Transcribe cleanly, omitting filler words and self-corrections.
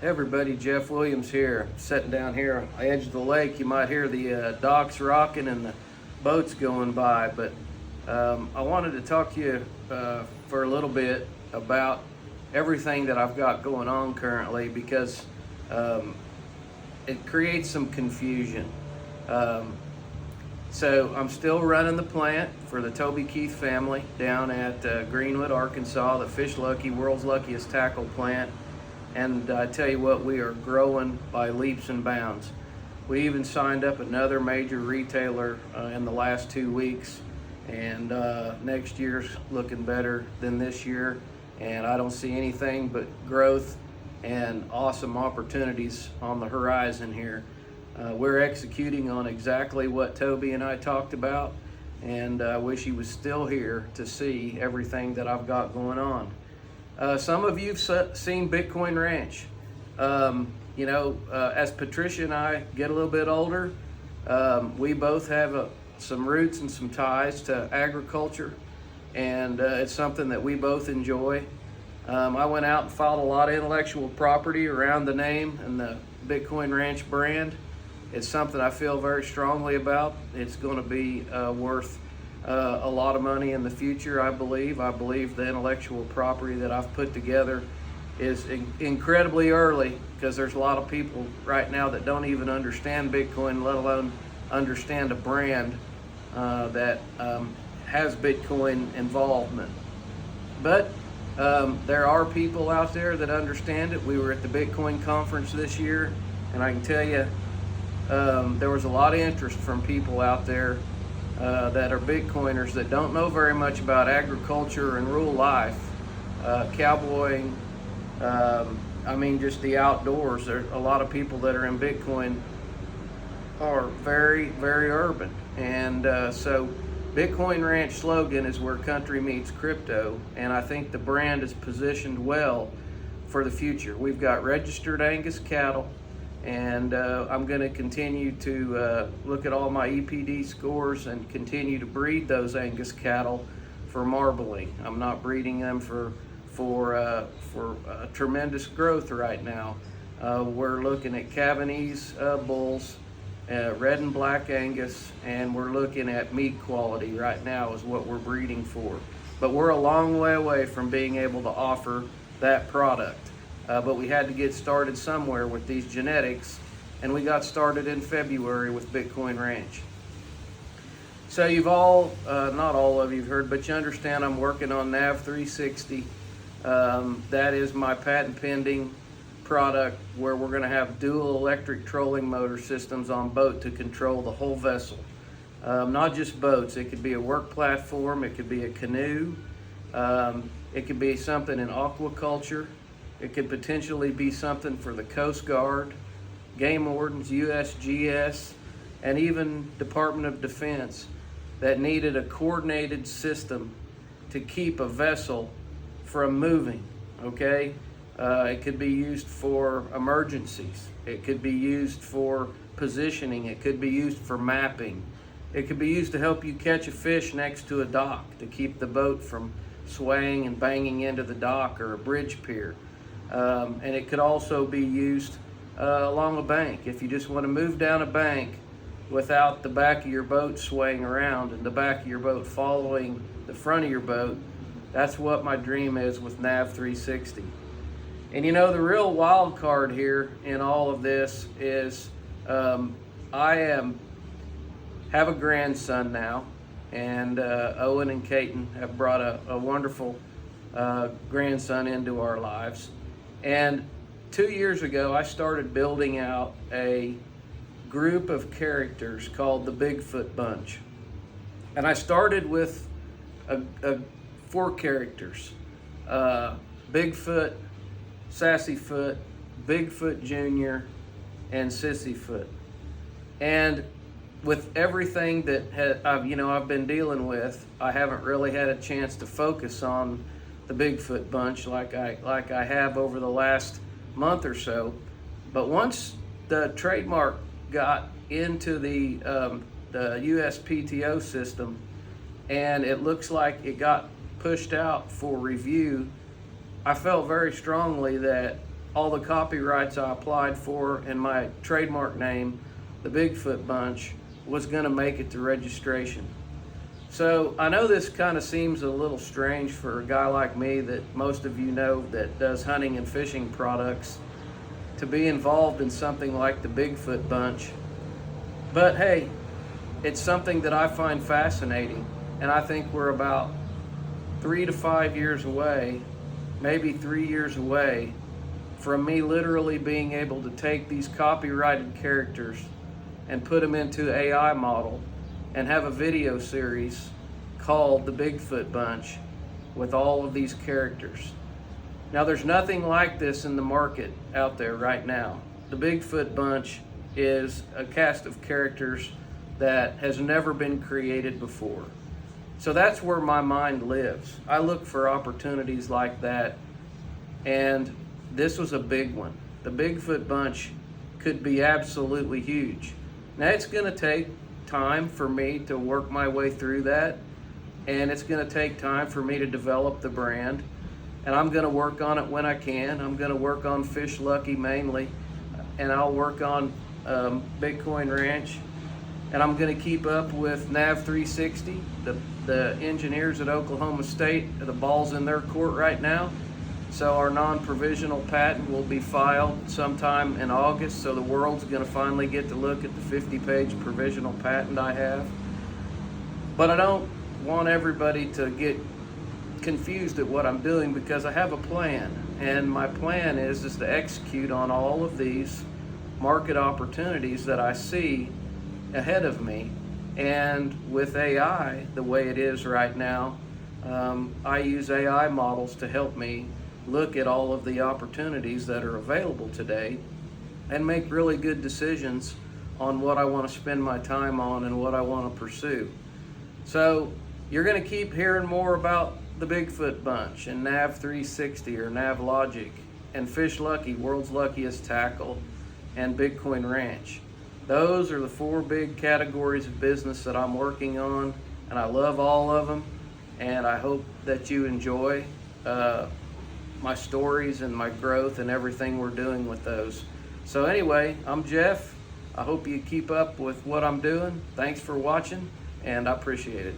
Hey everybody, Jeff Williams here, sitting down here on the edge of the lake. You might hear the docks rocking and the boats going by, but I wanted to talk to you for a little bit about everything that I've got going on currently because um, it creates some confusion. Um, so I'm still running the plant for the Toby Keith family down at Greenwood, Arkansas, the Fish Lucky, world's luckiest tackle plant. And I tell you what, we are growing by leaps and bounds. We even signed up another major retailer in the last 2 weeks, and next year's looking better than this year. And I don't see anything but growth and awesome opportunities on the horizon here. We're executing on exactly what Toby and I talked about, and I wish he was still here to see everything that I've got going on. Some of you've seen Bitcoin Ranch. As Patricia and I get a little bit older, we both have some roots and some ties to agriculture, and it's something that we both enjoy. I went out and filed a lot of intellectual property around the name and the Bitcoin Ranch brand. It's something I feel very strongly about. It's going to be worth a lot of money in the future, I believe. I believe the intellectual property that I've put together is incredibly early, because there's a lot of people right now that don't even understand Bitcoin, let alone understand a brand that has Bitcoin involvement. But there are people out there that understand it. We were at the Bitcoin conference this year, and I can tell you there was a lot of interest from people out there that are Bitcoiners that don't know very much about agriculture and rural life, cowboying, just the outdoors. There are a lot of people that are in Bitcoin are very, very urban. And so Bitcoin Ranch slogan is where country meets crypto, and I think the brand is positioned well for the future. We've got registered Angus cattle, and I'm going to continue to look at all my EPD scores and continue to breed those Angus cattle for marbling. I'm not breeding them for tremendous growth right now. We're looking at Cabanese bulls, red and black Angus, and we're looking at meat quality right now is what we're breeding for. But we're a long way away from being able to offer that product. But we had to get started somewhere with these genetics, and we got started in February with Bitcoin Ranch. So you've all, not all of you have heard, but you understand I'm working on Nav360. That is my patent pending product where we're going to have dual electric trolling motor systems on boat to control the whole vessel. Not just boats, it could be a work platform, it could be a canoe, it could be something in aquaculture. It could potentially be something for the Coast Guard, Game Wardens, USGS, and even Department of Defense that needed a coordinated system to keep a vessel from moving, okay? It could be used for emergencies. It could be used for positioning. It could be used for mapping. It could be used to help you catch a fish next to a dock to keep the boat from swaying and banging into the dock or a bridge pier. And it could also be used along a bank. If you just want to move down a bank without the back of your boat swaying around and the back of your boat following the front of your boat, that's what my dream is with Nav360. And you know, the real wild card here in all of this is I have a grandson now, and Owen and Caton have brought a wonderful grandson into our lives. And 2 years ago, I started building out a group of characters called the Bigfoot Bunch. And I started with 4 characters, Bigfoot, Sassyfoot, Bigfoot Jr., and Sissyfoot. And with everything that I've been dealing with, I haven't really had a chance to focus on the Bigfoot Bunch like I have over the last month or so. But once the trademark got into the USPTO system, and it looks like it got pushed out for review, I felt very strongly that all the copyrights I applied for and my trademark name, the Bigfoot Bunch, was going to make it to registration. So I know this kind of seems a little strange for a guy like me that most of you know that does hunting and fishing products to be involved in something like the Bigfoot Bunch. But hey, it's something that I find fascinating, and I think we're about 3 to 5 years away, maybe 3 years away, from me literally being able to take these copyrighted characters and put them into AI model and have a video series called the Bigfoot Bunch with all of these characters. Now, there's nothing like this in the market out there right now. The Bigfoot Bunch is a cast of characters that has never been created before. So that's where my mind lives. I look for opportunities like that, and this was a big one. The Bigfoot Bunch could be absolutely huge. Now, it's gonna take time for me to work my way through that, and it's gonna take time for me to develop the brand, and I'm gonna work on it when I can. I'm gonna work on Fish Lucky mainly, and I'll work on Bitcoin Ranch, and I'm gonna keep up with Nav 360. The engineers at Oklahoma State, the ball's in their court right now. So our non-provisional patent will be filed sometime in August, so the world's gonna finally get to look at the 50-page provisional patent I have. But I don't want everybody to get confused at what I'm doing, because I have a plan, and my plan is to execute on all of these market opportunities that I see ahead of me. And with AI the way it is right now, I use AI models to help me look at all of the opportunities that are available today and make really good decisions on what I want to spend my time on and what I want to pursue. So you're going to keep hearing more about the Bigfoot Bunch and Nav 360 or Nav Logic and Fish Lucky, World's Luckiest Tackle, and Bitcoin Ranch. Those are the 4 big categories of business that I'm working on, and I love all of them, and I hope that you enjoy my stories and my growth and everything we're doing with those. So anyway, I'm Jeff. I hope you keep up with what I'm doing. Thanks for watching, and I appreciate it.